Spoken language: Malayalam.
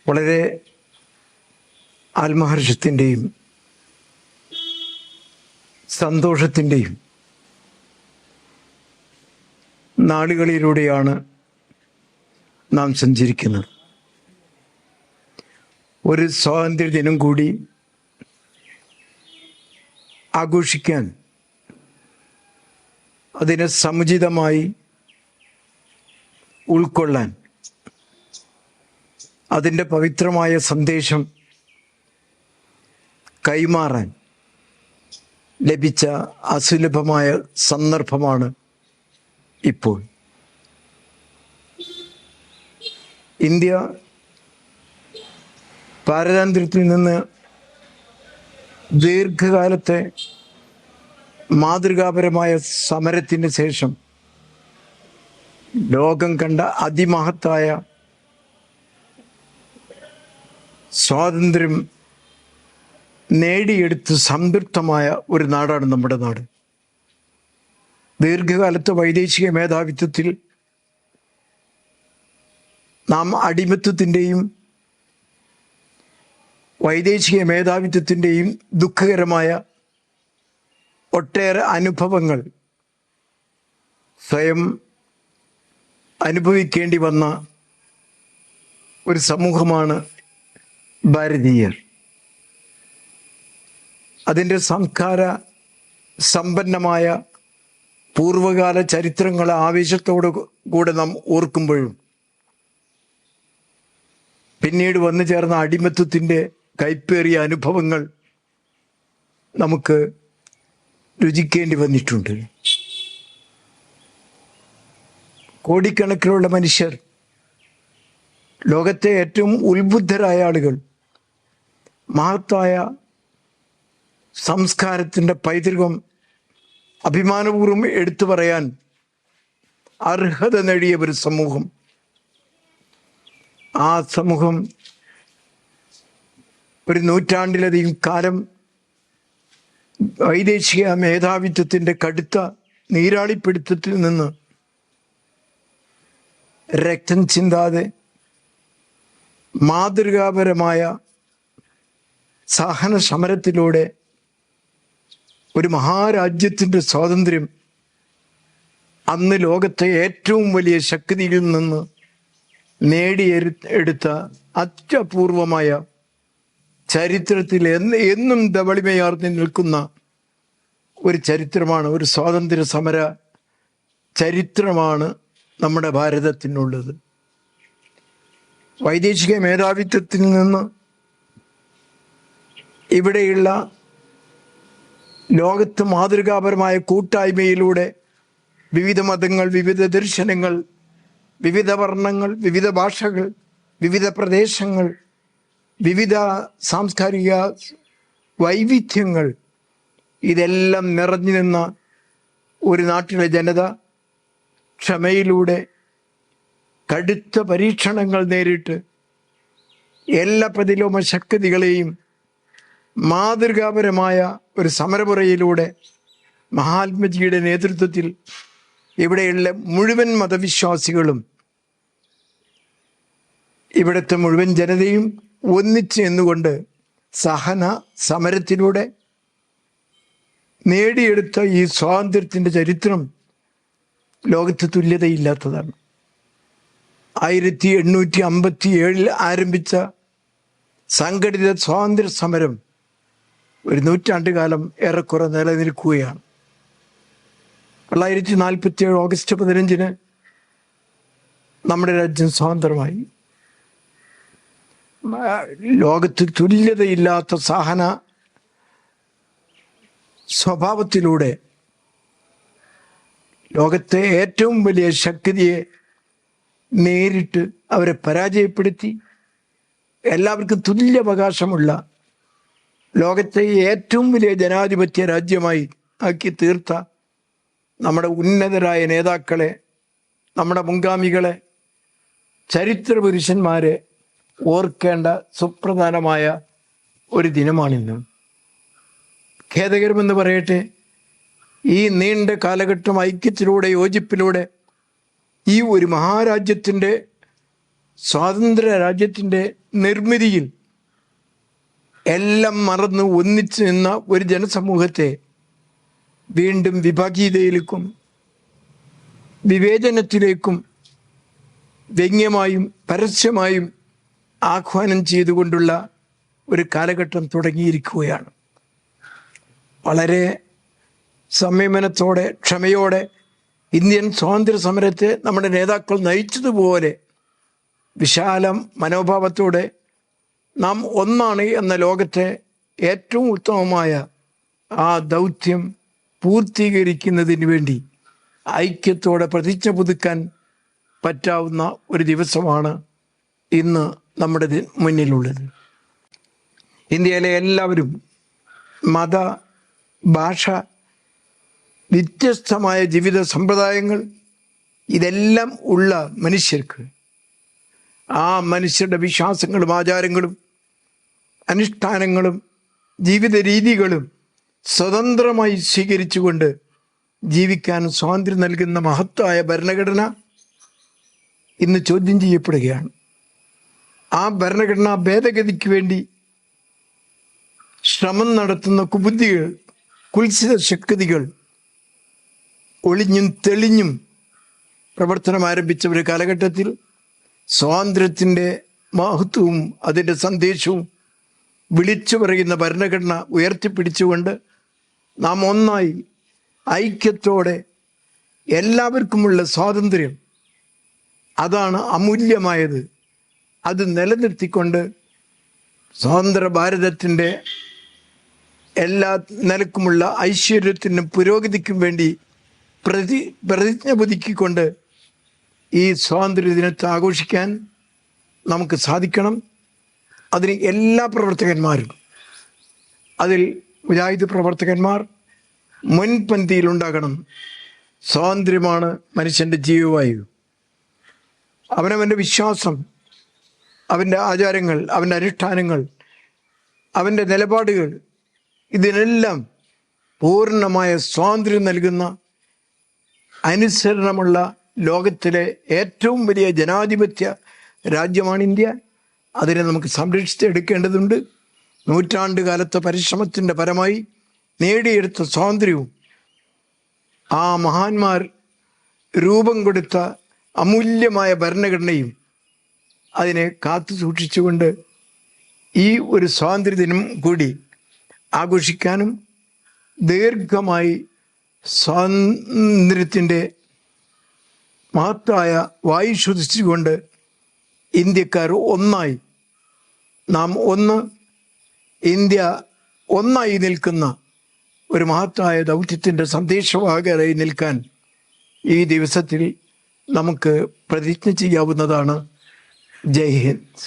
വളരെ ആത്മഹർഷത്തിൻ്റെയും സന്തോഷത്തിൻ്റെയും നാളുകളിലൂടെയാണ് നാം സഞ്ചരിക്കുന്നത്. ഒരു സ്വാതന്ത്ര്യ ദിനം കൂടി ആഘോഷിക്കാൻ, അതിനെ സമുചിതമായി ഉൾക്കൊള്ളാൻ, അതിൻ്റെ പവിത്രമായ സന്ദേശം കൈമാറാൻ ലഭിച്ച അസുലഭമായ സന്ദർഭമാണ് ഇപ്പോൾ. ഇന്ത്യ പാരതന്ത്ര്യത്തിൽ നിന്ന് ദീർഘകാലത്തെ മാതൃകാപരമായ സമരത്തിന് ശേഷം ലോകം കണ്ട അതിമഹത്തായ സ്വാതന്ത്ര്യം നേടിയെടുത്ത് സംതൃപ്തമായ ഒരു നാടാണ് നമ്മുടെ നാട്. ദീർഘകാലത്തെ വൈദേശിക മേധാവിത്വത്തിൽ നാം അടിമത്വത്തിൻ്റെയും വൈദേശിക മേധാവിത്വത്തിൻ്റെയും ദുഃഖകരമായ ഒട്ടേറെ അനുഭവങ്ങൾ സ്വയം അനുഭവിക്കേണ്ടി വന്ന ഒരു സമൂഹമാണ് ഭാരതീയർ. അതിൻ്റെ സംസ്കാര സമ്പന്നമായ പൂർവകാല ചരിത്രങ്ങളെ ആവേശത്തോടു കൂടെ നാം ഓർക്കുമ്പോഴും പിന്നീട് വന്നു ചേർന്ന അടിമത്വത്തിൻ്റെ കൈപ്പേറിയ അനുഭവങ്ങൾ നമുക്ക് രുചിക്കേണ്ടി വന്നിട്ടുണ്ട്. കോടിക്കണക്കിനുള്ള മനുഷ്യർ, ലോകത്തെ ഏറ്റവും ഉത്ബുദ്ധരായ ആളുകൾ, മഹത്തായ സംസ്കാരത്തിൻ്റെ പൈതൃകം അഭിമാനപൂർവ്വം എടുത്തു പറയാൻ അർഹത നേടിയ ഒരു സമൂഹം. ആ സമൂഹം ഒരു നൂറ്റാണ്ടിലധികം കാലം വൈദേശിക മേധാവിത്വത്തിൻ്റെ കടുത്ത നീരാളിപ്പിടുത്തത്തിൽ നിന്ന് രക്തം ചിന്താതെ മാതൃകാപരമായ സഹന സമരത്തിലൂടെ ഒരു മഹാരാജ്യത്തിൻ്റെ സ്വാതന്ത്ര്യം അന്ന് ലോകത്തെ ഏറ്റവും വലിയ ശക്തിയിൽ നിന്ന് നേടിയെടുത്ത അത്യപൂർവമായ ചരിത്രത്തിൽ എന്നും ധവളിമയാർന്നു നിൽക്കുന്ന ഒരു ചരിത്രമാണ്, ഒരു സ്വാതന്ത്ര്യ സമര ചരിത്രമാണ് നമ്മുടെ ഭാരതത്തിനുള്ളത്. വൈദേശിക മേധാവിത്വത്തിൽ നിന്ന് ഇവിടെയുള്ള ലോകത്ത് മാതൃകാപരമായ കൂട്ടായ്മയിലൂടെ വിവിധ മതങ്ങൾ, വിവിധ ദർശനങ്ങൾ, വിവിധ വർണ്ണങ്ങൾ, വിവിധ ഭാഷകൾ, വിവിധ പ്രദേശങ്ങൾ, വിവിധ സാംസ്കാരിക വൈവിധ്യങ്ങൾ, ഇതെല്ലാം നിറഞ്ഞു നിന്ന ഒരു നാട്ടിലെ ജനത ക്ഷമയിലൂടെ കടുത്ത പരീക്ഷണങ്ങൾ നേരിട്ട് എല്ലാ പ്രതിലോമ ശക്തികളെയും മാതൃകാപരമായ ഒരു സമരമുറയിലൂടെ മഹാത്മജിയുടെ നേതൃത്വത്തിൽ ഇവിടെയുള്ള മുഴുവൻ മതവിശ്വാസികളും ഇവിടുത്തെ മുഴുവൻ ജനതയും ഒന്നിച്ച് നിന്നുകൊണ്ട് സഹന സമരത്തിലൂടെ നേടിയെടുത്ത ഈ സ്വാതന്ത്ര്യത്തിൻ്റെ ചരിത്രം ലോകത്ത് തുല്യതയില്ലാത്തതാണ്. 1857 ആരംഭിച്ച സംഘടിത സ്വാതന്ത്ര്യ സമരം ഒരു നൂറ്റാണ്ടുകാലം ഏറെക്കുറെ നിലനിൽക്കുകയാണ്. 1947 ഓഗസ്റ്റ് 15 നമ്മുടെ രാജ്യം സ്വതന്ത്രമായി. ലോകത്ത് തുല്യതയില്ലാത്ത സഹന സ്വഭാവത്തിലൂടെ ലോകത്തെ ഏറ്റവും വലിയ ശക്തിയെ നേരിട്ട് അവരെ പരാജയപ്പെടുത്തി എല്ലാവർക്കും തുല്യാവകാശമുള്ള ലോകത്തെ ഏറ്റവും വലിയ ജനാധിപത്യ രാജ്യമായി ആക്കി തീർത്ത നമ്മുടെ ഉന്നതരായ നേതാക്കളെ, നമ്മുടെ മുൻഗാമികളെ, ചരിത്ര പുരുഷന്മാരെ ഓർക്കേണ്ട സുപ്രധാനമായ ഒരു ദിനമാണിന്ന്. ഖേദകരമെന്ന് പറയട്ടെ, ഈ നീണ്ട കാലഘട്ടം ഐക്യത്തിലൂടെ, യോജിപ്പിലൂടെ ഈ ഒരു മഹാരാജ്യത്തിൻ്റെ സ്വാതന്ത്ര്യ രാജ്യത്തിൻ്റെ നിർമ്മിതിയിൽ എല്ലാം മറന്ന് ഒന്നിച്ചു നിന്ന ഒരു ജനസമൂഹത്തെ വീണ്ടും വിഭാഗീയതയിലേക്കും വിവേചനത്തിലേക്കും വ്യംഗ്യമായും പരസ്യമായും ആഹ്വാനം ചെയ്തുകൊണ്ടുള്ള ഒരു കാലഘട്ടം തുടങ്ങിയിരിക്കുകയാണ്. വളരെ സംയമനത്തോടെ ക്ഷമയോടെ ഇന്ത്യൻ സ്വാതന്ത്ര്യ സമരത്തെ നമ്മുടെ നേതാക്കൾ നയിച്ചതുപോലെ വിശാല മനോഭാവത്തോടെ നാം ഒന്നാണ് എന്ന ലോകത്തെ ഏറ്റവും ഉത്തമമായ ആ ദൗത്യം പൂർത്തീകരിക്കുന്നതിന് വേണ്ടി ഐക്യത്തോടെ പ്രതിജ്ഞ പുതുക്കാൻ പറ്റാവുന്ന ഒരു ദിവസമാണ് ഇന്ന് നമ്മുടെ മുന്നിലുള്ളത്. ഇന്ത്യയിലെ എല്ലാവരും മത, ഭാഷ, വ്യത്യസ്തമായ ജീവിത സമ്പ്രദായങ്ങൾ ഇതെല്ലാം ഉള്ള മനുഷ്യർക്ക് ആ മനുഷ്യരുടെ വിശ്വാസങ്ങളും ആചാരങ്ങളും അനുഷ്ഠാനങ്ങളും ജീവിത രീതികളും സ്വതന്ത്രമായി സ്വീകരിച്ചുകൊണ്ട് ജീവിക്കാൻ സ്വാതന്ത്ര്യം നൽകുന്ന മഹത്തായ ഭരണഘടന ഇന്ന് ചോദ്യം ചെയ്യപ്പെടുകയാണ്. ആ ഭരണഘടനാ ഭേദഗതിക്ക് വേണ്ടി ശ്രമം നടത്തുന്ന കുബുദ്ധികൾ, കുൽസിത ശക്തികൾ ഒളിഞ്ഞും തെളിഞ്ഞും പ്രവർത്തനം ആരംഭിച്ച ഒരു കാലഘട്ടത്തിൽ സ്വാതന്ത്ര്യത്തിൻ്റെ മഹത്വവും അതിൻ്റെ സന്ദേശവും വിളിച്ചു പറയുന്ന ഭരണഘടന ഉയർത്തിപ്പിടിച്ചുകൊണ്ട് നാം ഒന്നായി ഐക്യത്തോടെ എല്ലാവർക്കുമുള്ള സ്വാതന്ത്ര്യം അതാണ് അമൂല്യമായത്. അത് നിലനിർത്തിക്കൊണ്ട് സ്വതന്ത്ര ഭാരതത്തിൻ്റെ എല്ലാ നിലക്കുമുള്ള ഐശ്വര്യത്തിനും പുരോഗതിക്കും വേണ്ടി പ്രതിജ്ഞ പുതുക്കിക്കൊണ്ട് ഈ സ്വാതന്ത്ര്യ ദിനത്തെ ആഘോഷിക്കാൻ നമുക്ക് സാധിക്കണം. അതിന് എല്ലാ പ്രവർത്തകന്മാരും, അതിൽ മുജാഹിദ് പ്രവർത്തകന്മാർ മുൻപന്തിയിലുണ്ടാകണം. സ്വാതന്ത്ര്യമാണ് മനുഷ്യൻ്റെ ജീവവായു. അവനവൻ്റെ വിശ്വാസം, അവൻ്റെ ആചാരങ്ങൾ, അവൻ്റെ അനുഷ്ഠാനങ്ങൾ, അവൻ്റെ നിലപാടുകൾ, ഇതിനെല്ലാം പൂർണ്ണമായ സ്വാതന്ത്ര്യം നൽകുന്ന അനുസരണമുള്ള ലോകത്തിലെ ഏറ്റവും വലിയ ജനാധിപത്യ രാജ്യമാണ് ഇന്ത്യ. അതിനെ നമുക്ക് സംരക്ഷിച്ചെടുക്കേണ്ടതുണ്ട്. നൂറ്റാണ്ട് കാലത്തെ പരിശ്രമത്തിൻ്റെ ഫലമായി നേടിയെടുത്ത സ്വാതന്ത്ര്യവും ആ മഹാന്മാർ രൂപം കൊടുത്ത അമൂല്യമായ ഭരണഘടനയും അതിനെ കാത്തു സൂക്ഷിച്ചുകൊണ്ട് ഈ ഒരു സ്വാതന്ത്ര്യദിനം കൂടി ആഘോഷിക്കാനും ദീർഘമായി സ്വാതന്ത്ര്യത്തിൻ്റെ മഹത്തായ വായു ശ്വസിച്ചുകൊണ്ട് ഇന്ത്യക്കാർ ഒന്നായി, നാം ഒന്ന്, ഇന്ത്യ ഒന്നായി നിൽക്കുന്ന ഒരു മഹത്തായ ദൗത്യത്തിൻ്റെ സന്ദേശവാഹകരായി നിൽക്കാൻ ഈ ദിവസത്തിൽ നമുക്ക് പ്രതിജ്ഞ ചെയ്യാവുന്നതാണ്. ജയ് ഹിന്ദ്.